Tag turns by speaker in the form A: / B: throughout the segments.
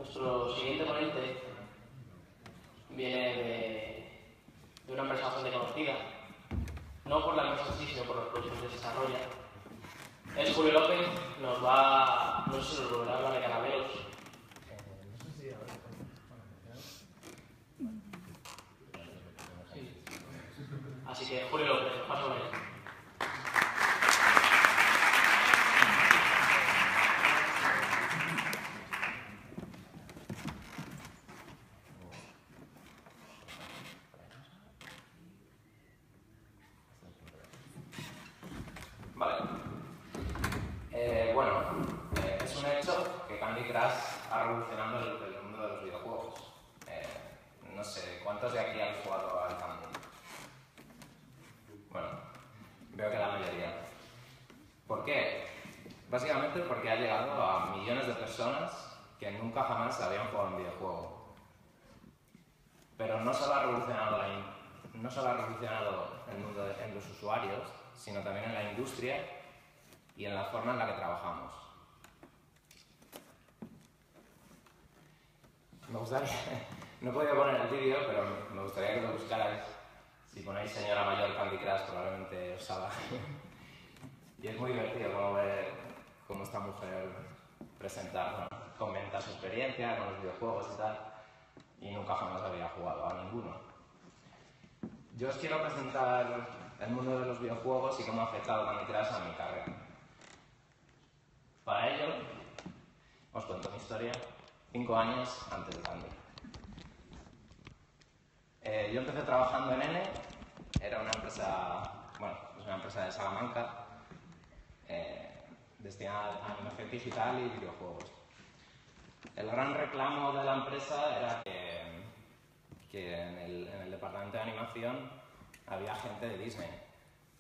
A: Nuestro siguiente ponente viene de una empresa bastante conocida, no por la empresa en sí, sino por los productos que desarrolla. Es Julio López, no sé si nos volverá a hablar de caramelos. Sí. Así que Julio López, paso con él.
B: Es un hecho que Candy Crush ha revolucionado el mundo de los videojuegos. No sé, ¿cuántos de aquí han jugado al Candy? Bueno, veo que la mayoría. ¿Por qué? Básicamente porque ha llegado a millones de personas que nunca jamás habían jugado un videojuego. Pero no solo ha revolucionado el mundo en los usuarios, sino también en la industria y en la forma en la que trabajamos. Me gustaría, no he podido poner el vídeo, pero me gustaría que lo buscarais. Si ponéis señora mayor Candy Crush, probablemente os salga. Y es muy divertido como ver cómo esta mujer comenta su experiencia con los videojuegos y tal, y nunca jamás había jugado a ninguno. Yo os quiero presentar el mundo de los videojuegos y cómo ha afectado Candy Crush a mi carrera. Para ello, os cuento mi historia 5 años antes de Candy. Yo empecé trabajando en N, era una empresa, es una empresa de Salamanca, destinada a animación digital y videojuegos. El gran reclamo de la empresa era que en el departamento de animación había gente de Disney.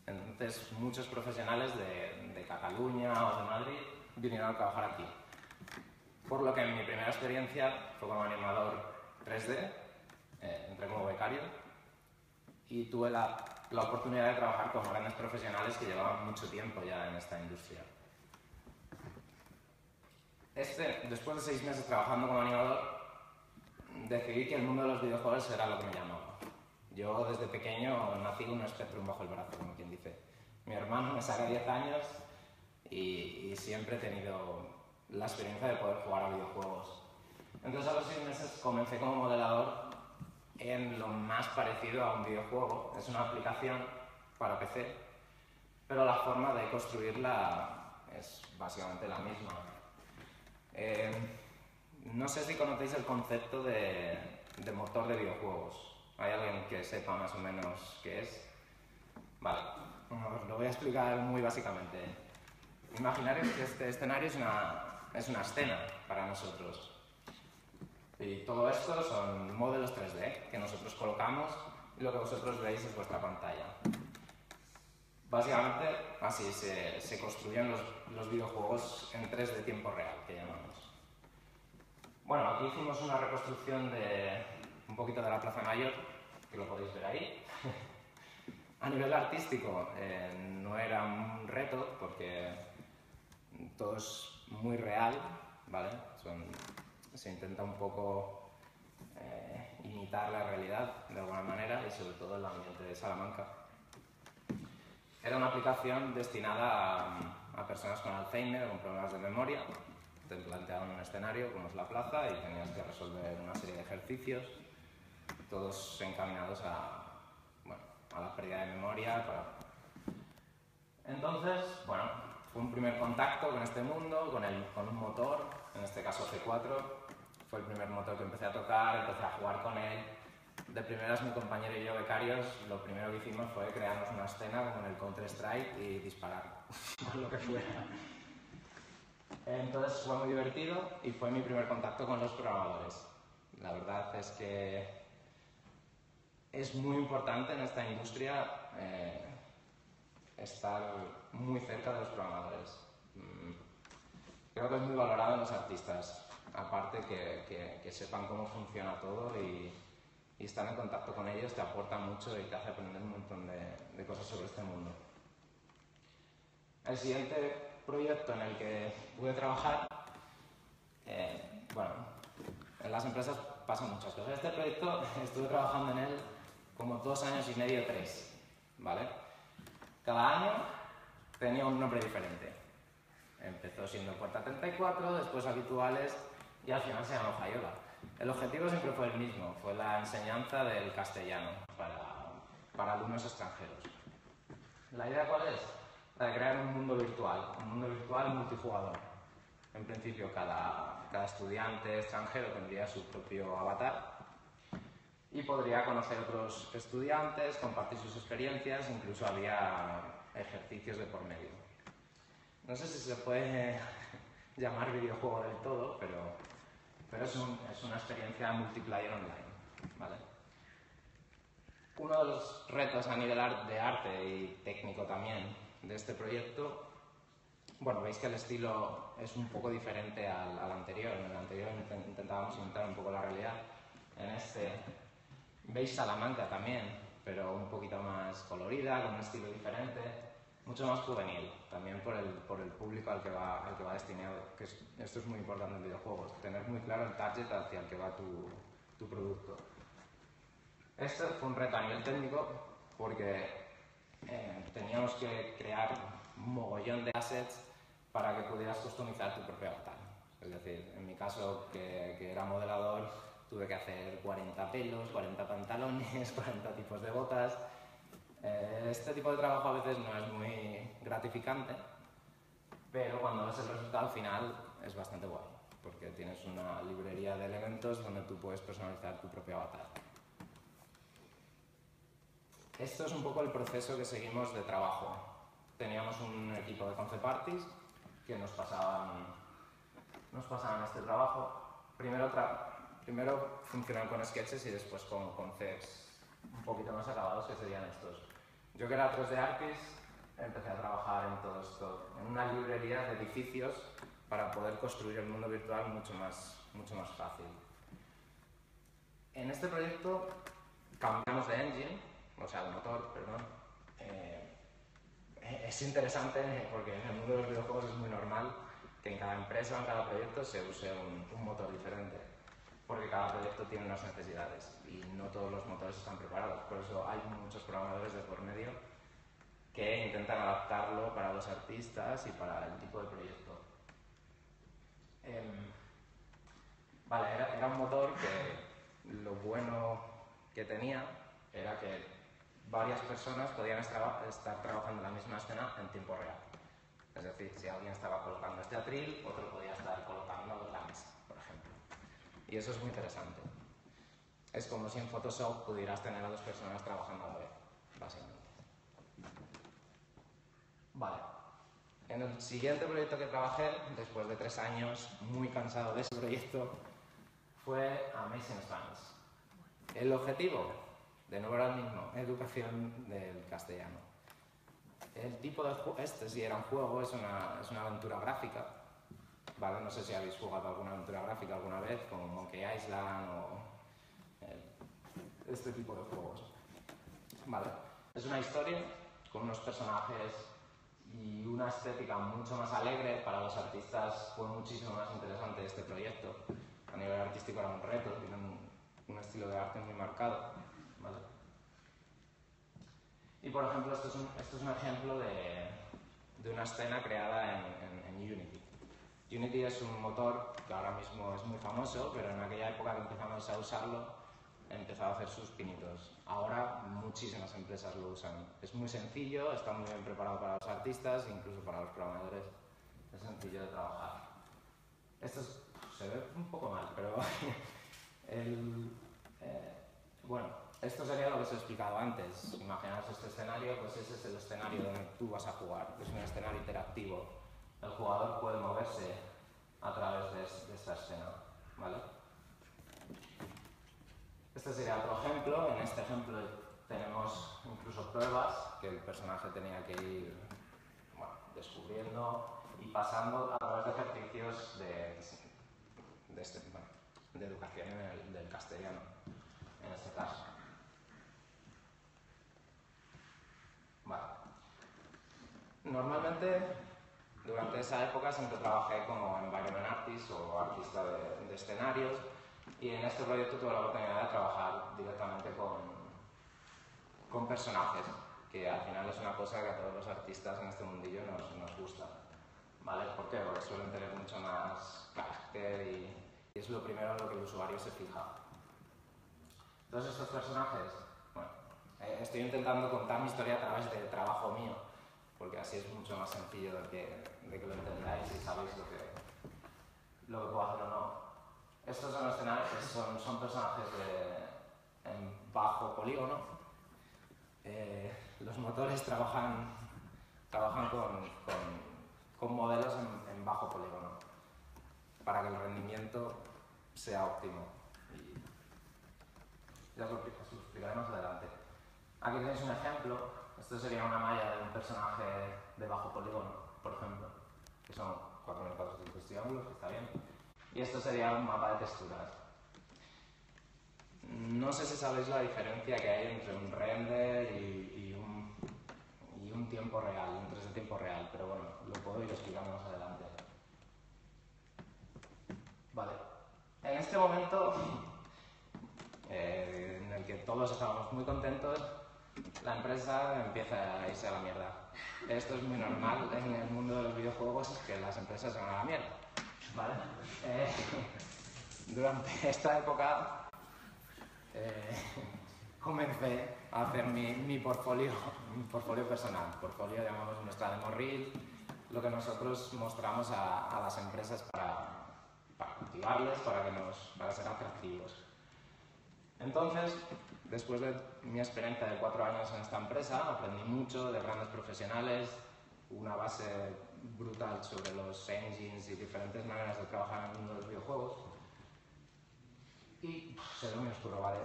B: Entonces muchos profesionales de Cataluña o de Madrid vinieron a trabajar aquí. Por lo que mi primera experiencia fue como animador 3D, entré como becario y tuve la oportunidad de trabajar con grandes profesionales que llevaban mucho tiempo ya en esta industria. Después de 6 meses trabajando como animador, decidí que el mundo de los videojuegos era lo que me llamaba. Yo desde pequeño nací con un Spectrum bajo el brazo, como quien dice. Mi hermano me saca 10 años y siempre he tenido la experiencia de poder jugar a videojuegos. Entonces a los 6 meses comencé como modelador en lo más parecido a un videojuego. Es una aplicación para PC, pero la forma de construirla es básicamente la misma. No sé si conocéis el concepto de motor de videojuegos. ¿Hay alguien que sepa más o menos qué es? Vale, os lo voy a explicar muy básicamente. Imaginaros que este escenario es una escena para nosotros. Y todo esto son modelos 3D que nosotros colocamos y lo que vosotros veis es vuestra pantalla. Básicamente, así se construyen los videojuegos en 3D tiempo real, que llamamos. Bueno, aquí hicimos una reconstrucción de un poquito de la Plaza Mayor, que lo podéis ver ahí. A nivel artístico no era un reto, porque todo es muy real, ¿vale? Se intenta un poco imitar la realidad de alguna manera y sobre todo el ambiente de Salamanca. Era una aplicación destinada a personas con Alzheimer o con problemas de memoria. Te planteaban un escenario como es la plaza y tenías que resolver una serie de ejercicios, todos encaminados a la pérdida de memoria. Entonces, fue un primer contacto con este mundo, con un motor, en este caso C4. Fue el primer motor que empecé a tocar, empecé a jugar con él. De primeras, mi compañero y yo, becarios, lo primero que hicimos fue crearnos una escena como en el Counter-Strike y disparar, con lo que fuera. Entonces fue muy divertido y fue mi primer contacto con los programadores. La verdad es que es muy importante en esta industria estar muy cerca de los programadores. Creo que es muy valorado en los artistas, aparte que sepan cómo funciona todo y estar en contacto con ellos te aporta mucho y te hace aprender un montón de cosas sobre este mundo. El siguiente proyecto en el que pude trabajar, en las empresas pasan muchas cosas. Este proyecto estuve trabajando en él como 2 años y medio, 3, ¿vale? Cada año tenía un nombre diferente. Empezó siendo Puerta 34, después Habituales y al final se llamó Fayola. El objetivo siempre fue el mismo, fue la enseñanza del castellano para alumnos extranjeros. ¿La idea cuál es? La de crear un mundo virtual multijugador. En principio, cada estudiante extranjero tendría su propio avatar y podría conocer otros estudiantes, compartir sus experiencias, incluso había ejercicios de por medio. No sé si se puede llamar videojuego del todo, pero es una experiencia multiplayer online, ¿vale? Uno de los retos a nivel de arte y técnico también de este proyecto, bueno, veis que el estilo es un poco diferente al anterior. En el anterior intentábamos imitar un poco la realidad. En este veis Salamanca también, pero un poquito más colorida, con un estilo diferente, mucho más juvenil, también por el público al que va destinado, que esto es muy importante en videojuegos, tener muy claro el target hacia el que va tu producto. Este fue un reto a nivel técnico porque teníamos que crear un mogollón de assets para que pudieras customizar tu propio avatar. Es decir, en mi caso, que era modelador, tuve que hacer 40 pelos, 40 pantalones, 40 tipos de botas. Este tipo de trabajo a veces no es muy gratificante, pero cuando ves el resultado final es bastante guay, porque tienes una librería de elementos donde tú puedes personalizar tu propio avatar. Esto es un poco el proceso que seguimos de trabajo. Teníamos un equipo de concept artists que nos pasaban este trabajo. Primero funcionan con sketches y después con concepts un poquito más acabados, que serían estos. Yo, que era 3D artist, empecé a trabajar en todo esto, en una librería de edificios para poder construir el mundo virtual mucho más fácil. En este proyecto cambiamos de engine, o sea, de motor, perdón. Es interesante porque en el mundo de los videojuegos es muy normal que en cada empresa o en cada proyecto se use un motor diferente, porque cada proyecto tiene unas necesidades y no todos los motores están preparados. Por eso hay muchos programadores de por medio que intentan adaptarlo para los artistas y para el tipo de proyecto. Vale, era un motor que lo bueno que tenía era que varias personas podían estar trabajando en la misma escena en tiempo real. Es decir, si alguien estaba colocando este atril, otro podía estar colocando la mesa, por ejemplo. Y eso es muy interesante. Es como si en Photoshop pudieras tener a 2 personas trabajando a la vez, básicamente. Vale. En el siguiente proyecto que trabajé, después de 3 años, muy cansado de ese proyecto, fue Amazing Spanish. El objetivo, de nuevo, era el mismo: educación del castellano. El tipo de juego, este sí era un juego, es una aventura gráfica, ¿vale? No sé si habéis jugado alguna aventura gráfica alguna vez, como Monkey Island o este tipo de juegos. Vale. Es una historia con unos personajes y una estética mucho más alegre. Para los artistas fue muchísimo más interesante este proyecto. A nivel artístico era un reto, tiene un estilo de arte muy marcado, ¿vale? Y por ejemplo, esto es un ejemplo de una escena creada en Unity. Unity es un motor que ahora mismo es muy famoso, pero en aquella época que empezamos a usarlo, empezó a hacer sus pinitos. Ahora muchísimas empresas lo usan. Es muy sencillo, está muy bien preparado para los artistas, incluso para los programadores. Es sencillo de trabajar. Esto se ve un poco mal, pero bueno, esto sería lo que os he explicado antes. Imaginaos este escenario, pues ese es el escenario donde tú vas a jugar. Es un escenario interactivo. El jugador puede moverse a través de esta escena, ¿vale? Este sería otro ejemplo. En este ejemplo tenemos incluso pruebas que el personaje tenía que ir, bueno, descubriendo y pasando a través de ejercicios de educación del castellano, en este caso. Vale. Normalmente, durante esa época siempre trabajé como environment artist o artista de escenarios, Y en este proyecto tuve la oportunidad de trabajar directamente con personajes, que al final es una cosa que a todos los artistas en este mundillo nos gusta. ¿Vale? ¿Por qué? Porque suelen tener mucho más carácter y es lo primero en lo que el usuario se fija. Entonces estos personajes, bueno, estoy intentando contar mi historia a través del trabajo mío, porque así es mucho más sencillo de que lo entendáis y sabéis lo que puedo hacer o no. Estos son escenarios, son personajes en bajo polígono. Los motores trabajan con modelos en bajo polígono para que el rendimiento sea óptimo. Y ya os lo explicaré más adelante. Aquí tenéis un ejemplo. Esto sería una malla de un personaje de bajo polígono, por ejemplo, que son 4.400 triángulos, que está bien. Y esto sería un mapa de texturas. No sé si sabéis la diferencia que hay entre un render y un tiempo real, un 3D tiempo real, pero bueno, lo puedo ir explicando más adelante. Vale. En este momento, en el que todos estábamos muy contentos, la empresa empieza a irse a la mierda. Esto es muy normal en el mundo de los videojuegos, que las empresas se van a la mierda. ¿Vale? Durante esta época comencé a hacer mi portfolio personal. Portfolio llamamos nuestra demo reel, lo que nosotros mostramos a las empresas para cultivarles, para ser atractivos. Entonces, después de mi experiencia de 4 años en esta empresa, aprendí mucho de grandes profesionales, una base brutal sobre los engines y diferentes maneras de trabajar en el mundo de los videojuegos. Y se ve muy oscuro, ¿vale?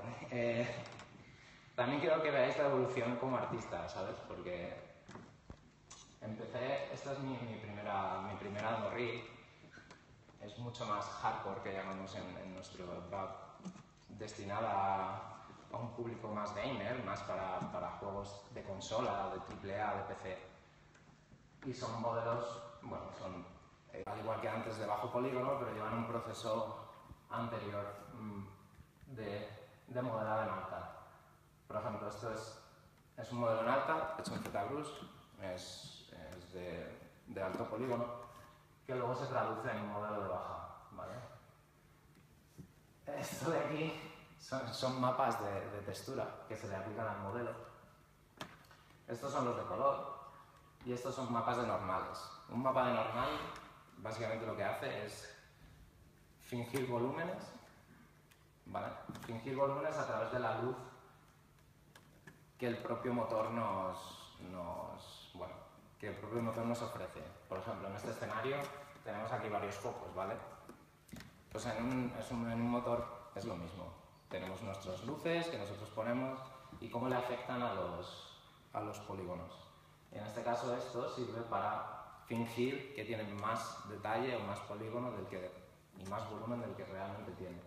B: También quiero que veáis la evolución como artista, ¿sabes? Porque esta es mi primera demo reel. Es mucho más hardcore, que llamamos en nuestro rap, destinada a un público más gamer, más para juegos de consola, de AAA, de PC. Y son modelos, bueno, son al igual que antes de bajo polígono, pero llevan un proceso anterior de modelado en alta. Por ejemplo, esto es un modelo en alta, hecho en ZBrush, es de alto polígono, que luego se traduce en un modelo de baja, ¿vale? Esto de aquí son mapas de textura que se le aplican al modelo. Estos son los de color y estos son mapas de normales. Un mapa de normal básicamente lo que hace es fingir volúmenes, ¿vale? Fingir volúmenes a través de la luz que el propio motor nos ofrece. Por ejemplo, en este escenario tenemos aquí varios focos, ¿vale? Pues en un motor es lo mismo. Tenemos nuestras luces que nosotros ponemos y cómo le afectan a los polígonos. Y en este caso esto sirve para fingir que tienen más detalle o más polígono y más volumen del que realmente tiene.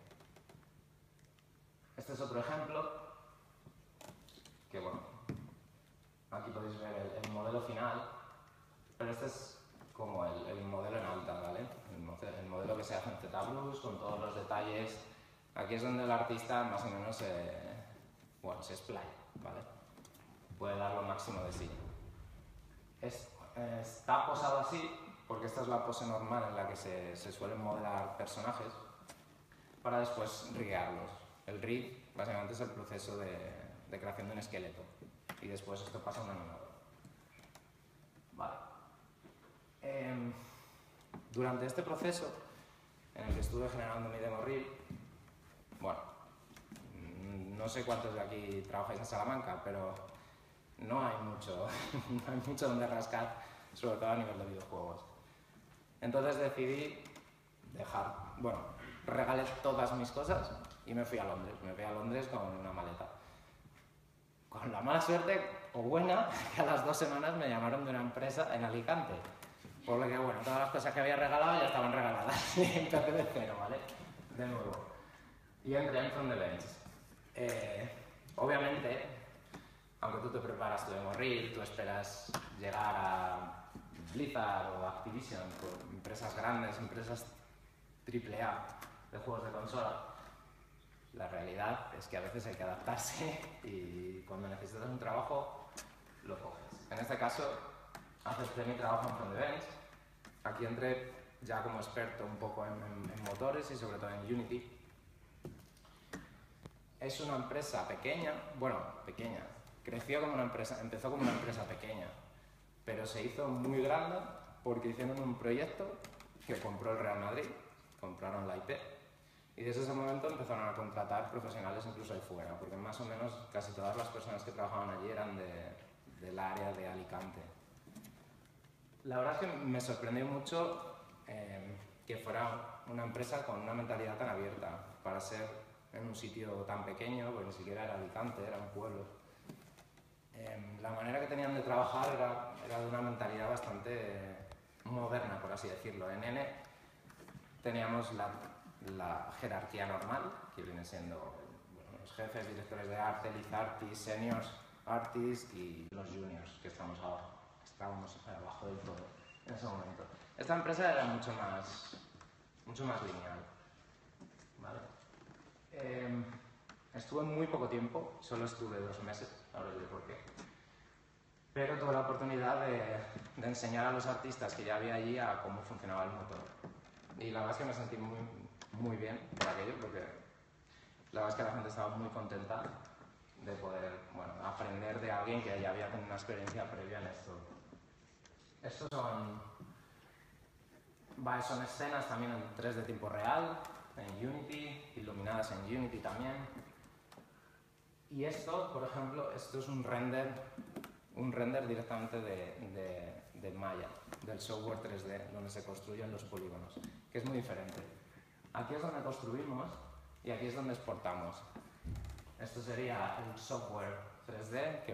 B: Este es otro ejemplo que, bueno, aquí podéis ver el modelo final, pero este es como el modelo en alta, ¿vale? El modelo que se hace en ZBrush con todos los detalles. Aquí es donde el artista más o menos se explaya, ¿vale? Puede dar lo máximo de sí. Está posado así porque esta es la pose normal en la que se suelen modelar personajes para después rigarlos. El rig básicamente es el proceso de creación de un esqueleto y después esto pasa a un animador. Vale. Durante este proceso en el que estuve generando mi demo reel, bueno, no sé cuántos de aquí trabajáis en Salamanca, pero no hay mucho donde rascar, sobre todo a nivel de videojuegos. Entonces decidí regalé todas mis cosas y me fui a Londres. Me fui a Londres con una maleta. Con la mala suerte, o buena, que a las 2 semanas me llamaron de una empresa en Alicante. Por lo que, bueno, todas las cosas que había regalado ya estaban regaladas. Y empecé de cero, ¿vale? De nuevo. Y entré en From the Bench. Obviamente, aunque tú te preparas tu demo reel, tú esperas llegar a Blizzard o Activision, empresas grandes, empresas AAA de juegos de consola, La realidad es que a veces hay que adaptarse y cuando necesitas un trabajo, lo coges. En este caso, acepté mi trabajo en Front Events. Aquí entré ya como experto un poco en motores y sobre todo en Unity. Es una empresa pequeña, bueno, pequeña, creció como una empresa, empezó como una empresa pequeña, pero se hizo muy grande porque hicieron un proyecto que compró el Real Madrid, compraron la IP, y desde ese momento empezaron a contratar profesionales incluso de fuera, porque más o menos casi todas las personas que trabajaban allí eran del área de Alicante. La verdad es que me sorprendió mucho que fuera una empresa con una mentalidad tan abierta para ser en un sitio tan pequeño, porque ni siquiera era Alicante, era un pueblo. La manera que tenían de trabajar era de una mentalidad bastante moderna, por así decirlo. En N teníamos la jerarquía normal, que viene siendo los jefes, directores de arte, lead artists, seniors artists y los juniors, que estábamos abajo del todo en ese momento. Esta empresa era mucho más lineal, ¿vale? Estuve muy poco tiempo, solo estuve 2 meses, ahora diré por qué. Pero tuve la oportunidad de enseñar a los artistas que ya había allí a cómo funcionaba el motor. Y la verdad es que me sentí muy bien por aquello, porque la verdad es que la gente estaba muy contenta de poder aprender de alguien que ya había tenido una experiencia previa en esto. Estos son escenas también en 3 de tiempo real, en Unity, iluminadas en Unity también. Y esto, por ejemplo, esto es un render directamente de Maya, del software 3D, donde se construyen los polígonos, que es muy diferente. Aquí es donde construimos y aquí es donde exportamos. Esto sería el software 3D, que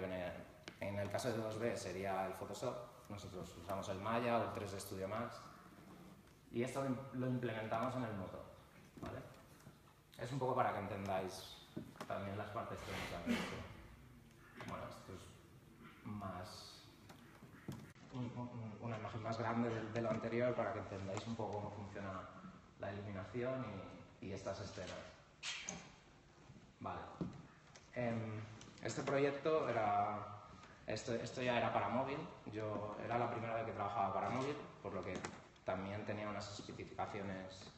B: en el caso de 2D sería el Photoshop. Nosotros usamos el Maya o el 3D Studio Max. Y esto lo implementamos en el motor, ¿vale? Es un poco para que entendáis también las partes técnicas de esto. Bueno, esto es una imagen más grande de lo anterior para que entendáis un poco cómo funciona la iluminación y estas escenas. Vale. Este proyecto esto ya era para móvil. Yo era la primera vez que trabajaba para móvil, por lo que también tenía unas especificaciones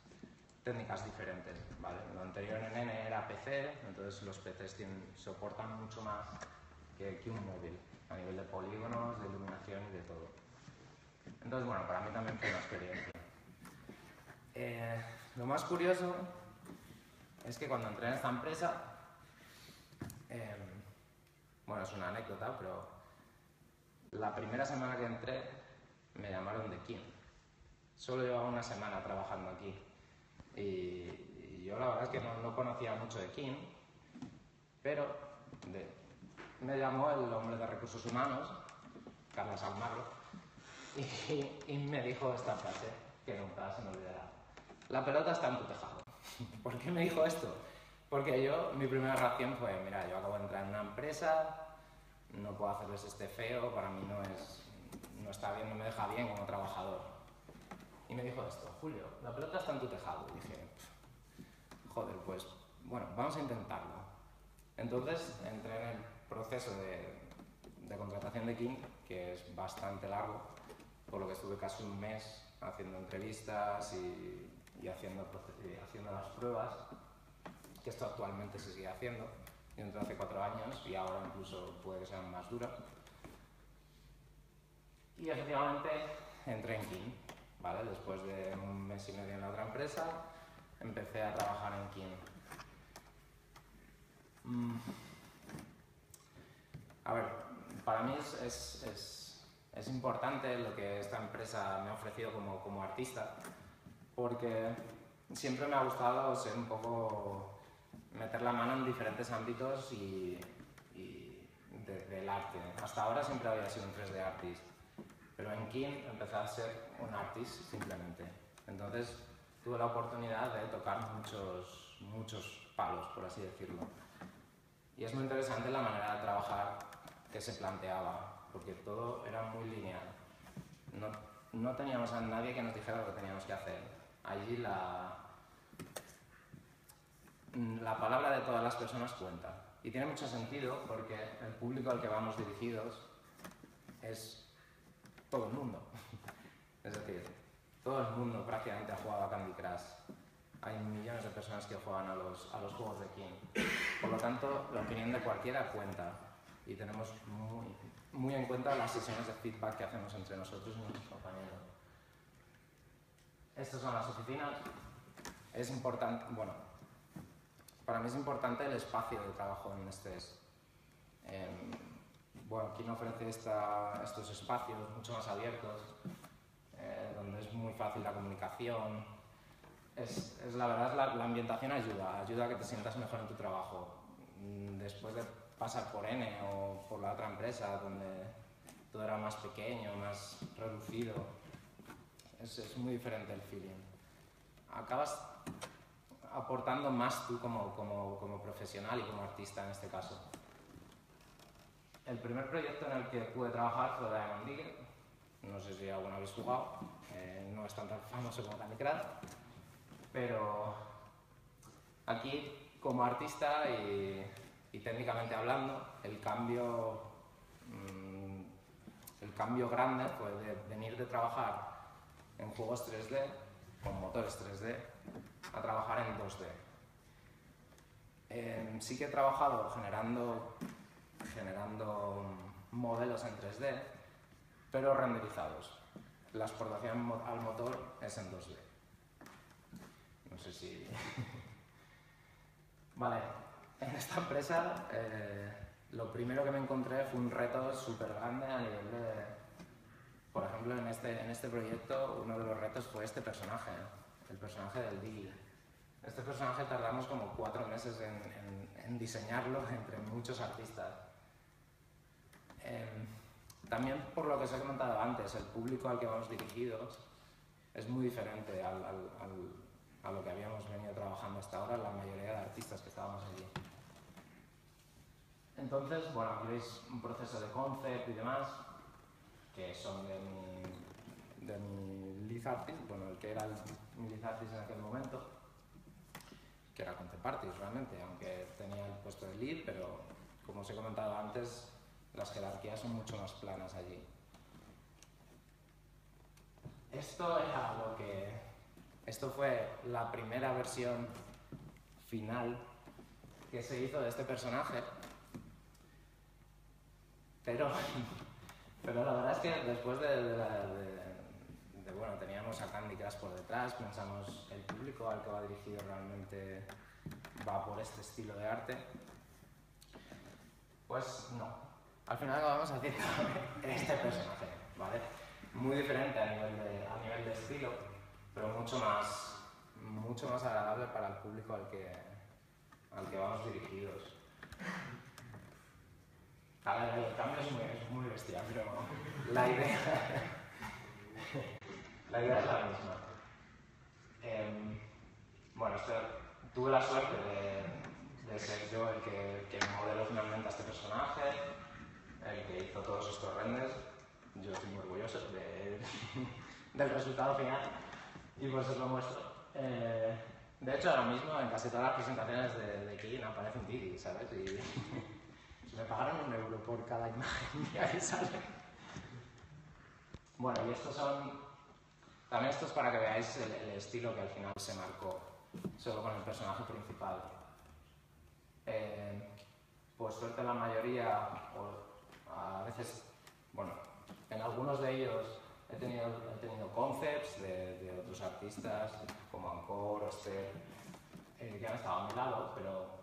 B: técnicas diferentes, ¿vale? Lo anterior en N era PC, entonces los PCs soportan mucho más que un móvil, a nivel de polígonos, de iluminación y de todo. Entonces, bueno, para mí también fue una experiencia. Lo más curioso es que cuando entré en esta empresa, bueno, es una anécdota, pero la primera semana que entré me llamaron de King. Solo llevaba una semana trabajando aquí y yo la verdad es que no conocía mucho de King, pero me llamó el hombre de recursos humanos, Carlos Almagro, y me dijo esta frase que nunca se me olvidará: la pelota está en tu tejado. ¿Por qué me dijo esto? Porque mi primera reacción fue: mira, yo acabo de entrar en una empresa, no puedo hacerles este feo, para mí no está bien, no me deja bien como trabajador. Y me dijo esto: Julio, la pelota está en tu tejado. Y dije, joder, pues bueno, vamos a intentarlo. Entonces entré en el proceso de contratación de King, que es bastante largo, por lo que estuve casi un mes haciendo entrevistas y haciendo las pruebas, que esto actualmente se sigue haciendo. Yo entré hace 4 años y ahora incluso puede que sea más dura. Y efectivamente entré en King, ¿vale? Después de un mes y medio en la otra empresa, empecé a trabajar en King. A ver, para mí es importante lo que esta empresa me ha ofrecido como artista, porque siempre me ha gustado ser un poco, meter la mano en diferentes ámbitos del arte. Hasta ahora siempre había sido un 3D artist, pero en King empecé a ser un artist simplemente. Entonces tuve la oportunidad de tocar muchos palos, por así decirlo. Y es muy interesante la manera de trabajar que se planteaba, porque todo era muy lineal. No teníamos a nadie que nos dijera lo que teníamos que hacer. Allí la palabra de todas las personas cuenta. Y tiene mucho sentido porque el público al que vamos dirigidos es todo el mundo. Es decir, todo el mundo prácticamente ha jugado a Candy Crush. Hay millones de personas que juegan a los juegos de King. Por lo tanto, la opinión de cualquiera cuenta. Y tenemos muy en cuenta las sesiones de feedback que hacemos entre nosotros y nuestros compañeros. Estas son las oficinas. Es importante, bueno, para mí es importante el espacio de trabajo en Estrés. Bueno, King ofrece estos espacios mucho más abiertos, donde es muy fácil la comunicación. La verdad, la ambientación ayuda a que te sientas mejor en tu trabajo. Después de pasar por N o por la otra empresa, donde todo era más pequeño, más reducido, es muy diferente el feeling. Acabas aportando más tú como profesional y como artista en este caso. El primer proyecto en el que pude trabajar fue Diamond Digger. No sé si alguna habéis jugado, no es tan famoso como Candy Crush, pero aquí como artista y técnicamente hablando, el cambio grande fue de venir de trabajar en juegos 3D, con motores 3D, a trabajar en 2D. Sí que he trabajado generando modelos en 3D, pero renderizados. La exportación al motor es en 2D. No sé si... Vale, en esta empresa lo primero que me encontré fue un reto súper grande a nivel de... Por ejemplo, en este proyecto uno de los retos fue este personaje, el personaje del Diggy. Este personaje tardamos como 4 meses en diseñarlo entre muchos artistas. También por lo que os he comentado antes, el público al que vamos dirigidos es muy diferente a lo que habíamos venido trabajando hasta ahora, la mayoría de artistas que estábamos allí. Entonces, bueno, aquí veis un proceso de concept y demás, que son de mi lead artist, bueno, el que era mi lead artist en aquel momento, que era concept artist realmente, aunque tenía el puesto de lead, pero como os he comentado antes, las jerarquías son mucho más planas allí. Esto fue la primera versión final que se hizo de este personaje, pero la verdad es que después bueno, teníamos a Candy Crush por detrás, pensamos el público al que va dirigido realmente va por este estilo de arte. Pues no. Al final acabamos haciendo este personaje, ¿vale? Muy diferente a nivel de estilo, pero mucho más agradable para el público al que vamos dirigidos. A ver, el cambio es muy bestia, pero la idea es la misma. Bueno, tuve la suerte de ser yo el que modeló finalmente a este personaje, el que hizo todos estos renders. Yo estoy muy orgulloso del resultado final y pues os lo muestro. De hecho, ahora mismo en casi todas las presentaciones de King aparece un Diggy, ¿sabes? Y me pagaron €1 por cada imagen que ahí sale. Bueno, y también esto es para que veáis el estilo que al final se marcó solo con el personaje principal. Por suerte la mayoría, o a veces, bueno, en algunos de ellos he tenido concepts de otros artistas como Ancor o Esther que han estado a mi lado, pero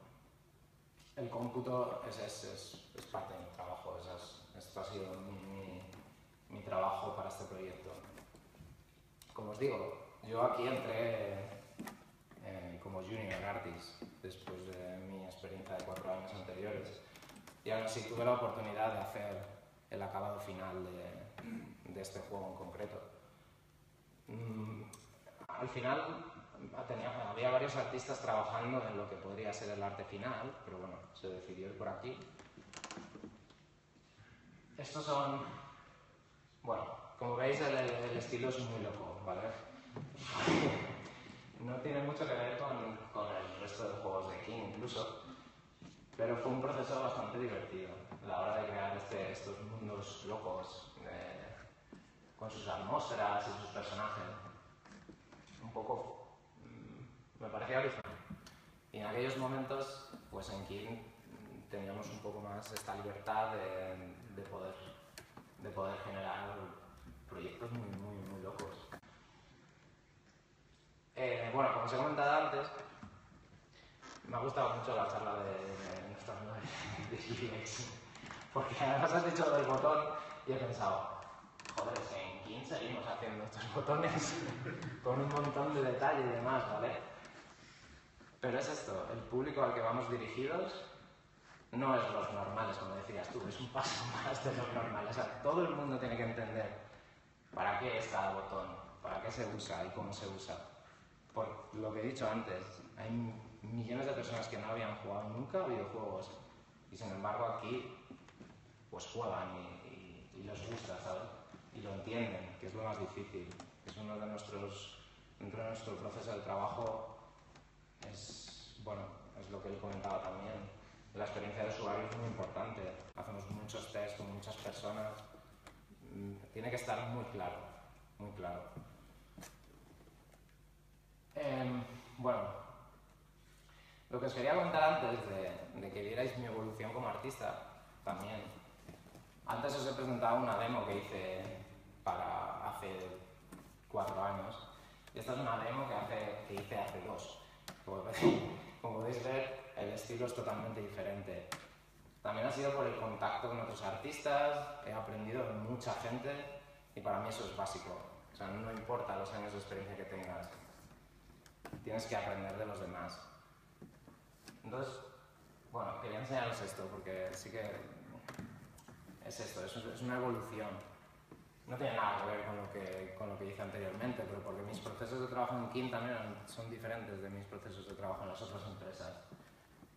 B: el cómputo es parte de mi trabajo. Esto ha sido mi trabajo para este proyecto. Como os digo, yo aquí entré como junior artist después de mi experiencia de 4 años anteriores y aún así tuve la oportunidad de hacer el acabado final de este juego en concreto. Al final había varios artistas trabajando en lo que podría ser el arte final, pero bueno, se decidió ir por aquí. Estos son... Bueno, como veis el estilo es muy loco, ¿vale? No tiene mucho que ver con el resto de juegos de incluso, pero fue un proceso bastante divertido a la hora de crear estos mundos locos con sus atmósferas y sus personajes. Un poco me parecía alucinante. Y en aquellos momentos, pues en King teníamos un poco más esta libertad de poder generar proyectos muy locos. Bueno, como os he comentado antes, me ha gustado mucho la charla de nuestro amigo de UX, porque además has dicho lo del botón y he pensado, joder, es que en King seguimos haciendo estos botones con un montón de detalle y demás, ¿vale? Pero es esto, el público al que vamos dirigidos no es los normales, como decías tú, es un paso más de los normales. O sea, todo el mundo tiene que entender para qué es cada botón, para qué se usa y cómo se usa. Por lo que he dicho antes, hay millones de personas que no habían jugado nunca a videojuegos y sin embargo aquí pues juegan y les gusta, ¿sabes? Y lo entienden, que es lo más difícil. Es uno de nuestros, dentro de nuestro proceso de trabajo, es lo que él comentaba también. La experiencia de usuario es muy importante. Hacemos muchos tests con muchas personas. Tiene que estar muy claro, muy claro. Bueno, lo que os quería contar antes de que vierais mi evolución como artista, también. Antes os he presentado una demo que hice para hace 4 años. Y esta es una demo que hice hace 2. Como podéis ver, el estilo es totalmente diferente. También ha sido por el contacto con otros artistas, he aprendido de mucha gente y para mí eso es básico. O sea, no importa los años de experiencia que tengas, tienes que aprender de los demás. Entonces, bueno, quería enseñaros esto porque sí que es esto, es una evolución. No tiene nada que ver con lo que hice anteriormente, pero porque mis procesos de trabajo en King también son diferentes de mis procesos de trabajo en las otras empresas.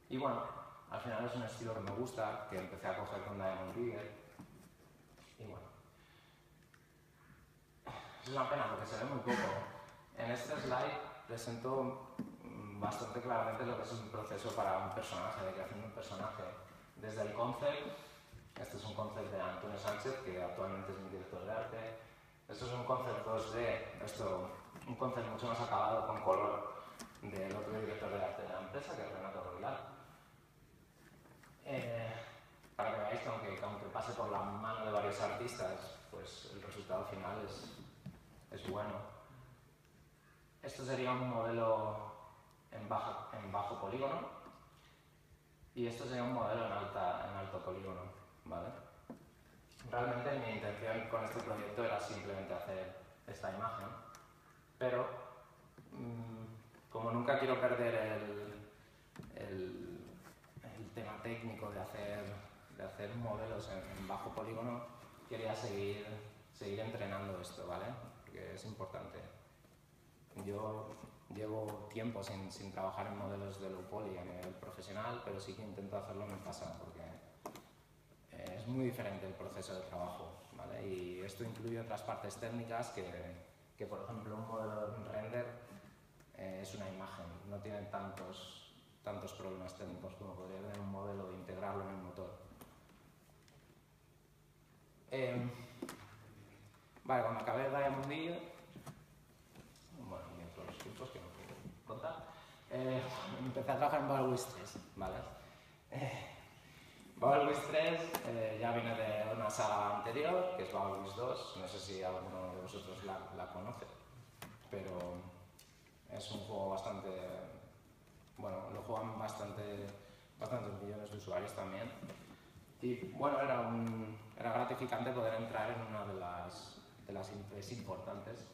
B: Y bueno, al final es un estilo que me gusta, que empecé a coger con Diamond Digger. Y bueno, es una pena porque se ve muy poco. En este slide presento bastante claramente lo que es un proceso para un personaje, de creación de un personaje. Desde el concept, este es un concept de Antonio Sánchez, que actualmente es mi director de arte. Esto es un concept 2D, un concept mucho más acabado con color del otro director de arte de la empresa, que es Renato Rovilar. Para que veáis que aunque pase por la mano de varios artistas, pues el resultado final es bueno. Esto sería un modelo en bajo polígono y esto sería un modelo en alto polígono, ¿vale? Realmente mi intención con este proyecto era simplemente hacer esta imagen, pero como nunca quiero perder el tema técnico de hacer modelos en bajo polígono, quería seguir entrenando esto, ¿vale? Porque es importante. Yo llevo tiempo sin trabajar en modelos de low poly a nivel profesional, pero sí que intento hacerlo en casa porque es muy diferente el proceso de trabajo, ¿vale? Y esto incluye otras partes técnicas que por ejemplo, un modelo de un render es una imagen, no tiene tantos problemas técnicos como podría tener un modelo de integrarlo en el motor. Vale, cuando acabé Diamond Digger, bueno, y otros cursos que no puedo contar, empecé a trabajar en Bubble 3, ¿vale? Bubble 3 ya viene de una saga anterior, que es Bubble 2, no sé si alguno de vosotros la conoce, pero es un juego bastante, bueno, lo juegan bastantes millones de usuarios también. Y bueno, era gratificante poder entrar en una de las IPs importantes,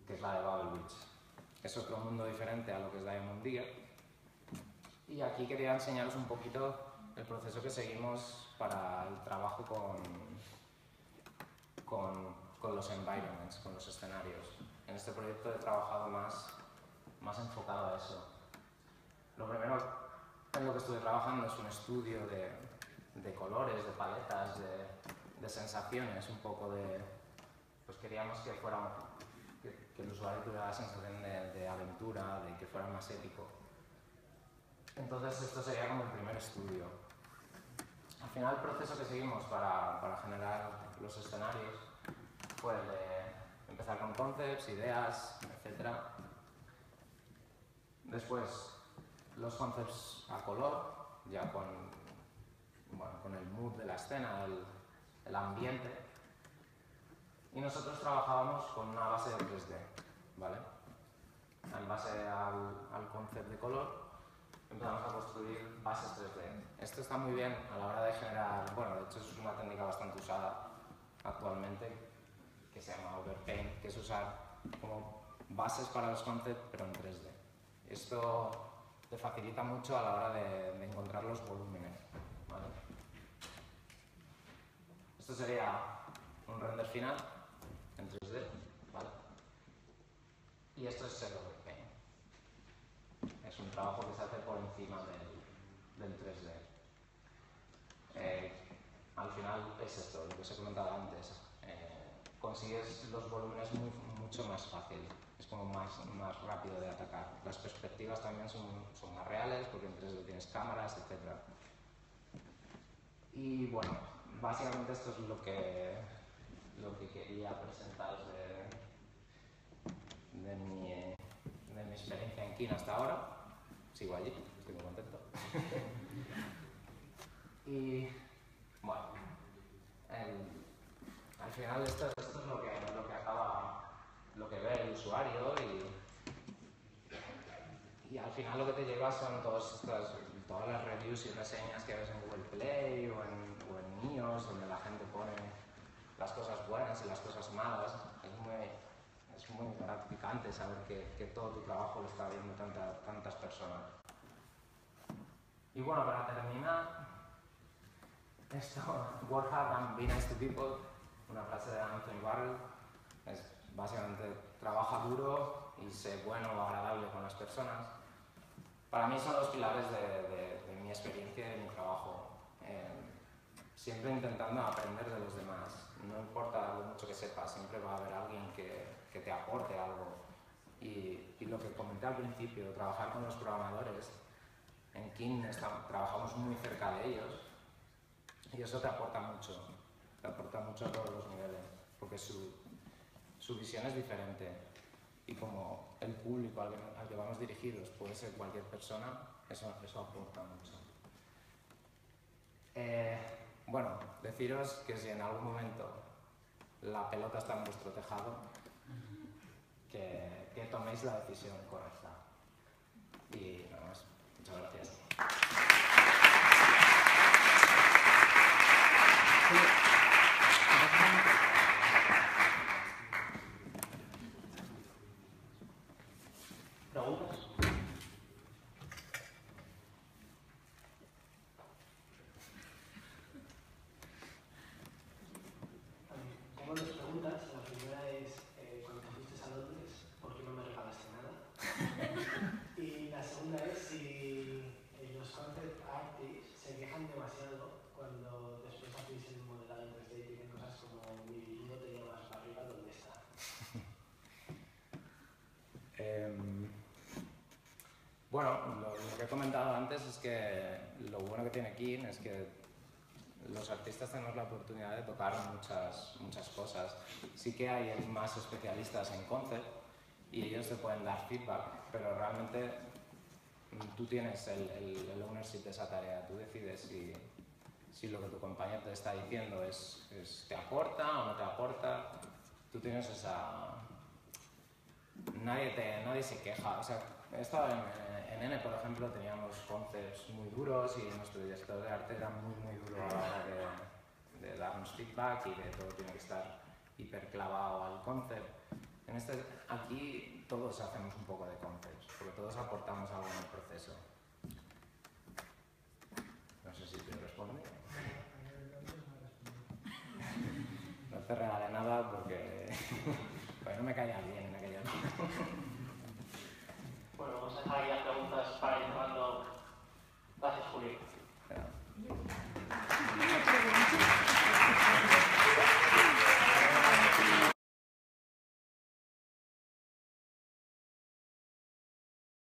B: que es la de Bubble Witch. Es otro mundo diferente a lo que es Diamond Digger. Y aquí quería enseñaros un poquito el proceso que seguimos para el trabajo con los environments, con los escenarios. En este proyecto he trabajado más enfocado a eso. Lo primero en lo que estuve trabajando es un estudio de colores, de paletas, de sensaciones, un poco de... Pues queríamos que el usuario tuviera la sensación de aventura, de que fuera más épico. Entonces esto sería como el primer estudio. Al final el proceso que seguimos para generar los escenarios fue el de empezar con concepts, ideas, etc. Después los concepts a color, ya con el mood de la escena, el ambiente. Y nosotros trabajábamos con una base de 3D, ¿vale? En base al concepto de color, empezamos a construir bases 3D. Esto está muy bien a la hora de generar, bueno, de hecho es una técnica bastante usada actualmente, que se llama overpaint, que es usar como bases para los conceptos, pero en 3D. Esto te facilita mucho a la hora de encontrar los volúmenes, ¿vale? Esto sería un render final en 3D, ¿vale? Y esto es el overpaint. Es un trabajo que se hace por encima del 3D. Al final es esto, lo que os he comentado antes. Consigues los volúmenes mucho más fácil. Es como más rápido de atacar. Las perspectivas también son más reales porque en 3D tienes cámaras, etc. Y bueno, básicamente esto es lo que quería presentaros de mi experiencia en Kine hasta ahora. Sigo allí, estoy muy contento. Y bueno, al final esto es lo que ve el usuario y al final lo que te lleva son todas las reviews y reseñas que ves en Google Play o en iOS, donde la gente pone las cosas buenas y las cosas malas. Es muy gratificante saber que todo tu trabajo lo está viendo tantas personas. Y bueno, para terminar, work hard and be nice to people, una frase de Anthony Barrell, es básicamente trabaja duro y sé bueno o agradable con las personas. Para mí son los pilares de mi experiencia y de mi trabajo. Siempre intentando aprender de los demás. No importa lo mucho que sepas, siempre va a haber alguien que te aporte algo. Y lo que comenté al principio, trabajar con los programadores, en Kine trabajamos muy cerca de ellos y eso te aporta mucho a todos los niveles, porque su visión es diferente y como el público al que vamos dirigidos puede ser cualquier persona, eso aporta mucho. Bueno, deciros que si en algún momento la pelota está en vuestro tejado, que toméis la decisión correcta. Y nada más. Muchas gracias.
A: ¿Preguntas?
C: Tengo dos preguntas. La primera es, cuando te fuiste a Londres, ¿por qué no me regalaste nada? Y la segunda es si los concept artists se quejan demasiado cuando después hacéis el modelado en 3D y tienen cosas como mi no te llamas para arriba, ¿dónde está?
B: Bueno, lo que he comentado antes es que lo bueno que tiene Kine es que los artistas tenemos la oportunidad de tocar muchas cosas. Sí que hay más especialistas en concept y ellos te pueden dar feedback, pero realmente tú tienes el ownership de esa tarea. Tú decides si lo que tu compañero te está diciendo te aporta o no te aporta. Tú tienes esa... Nadie se queja. O sea, he estado en N, por ejemplo, teníamos concepts muy duros y nuestro director de arte era muy duro a la hora de darnos feedback y de todo tiene que estar hiper clavado al concept. Aquí todos hacemos un poco de concepts, porque todos aportamos algo en el proceso. No sé si te responde. No te regalé nada porque no me caía bien.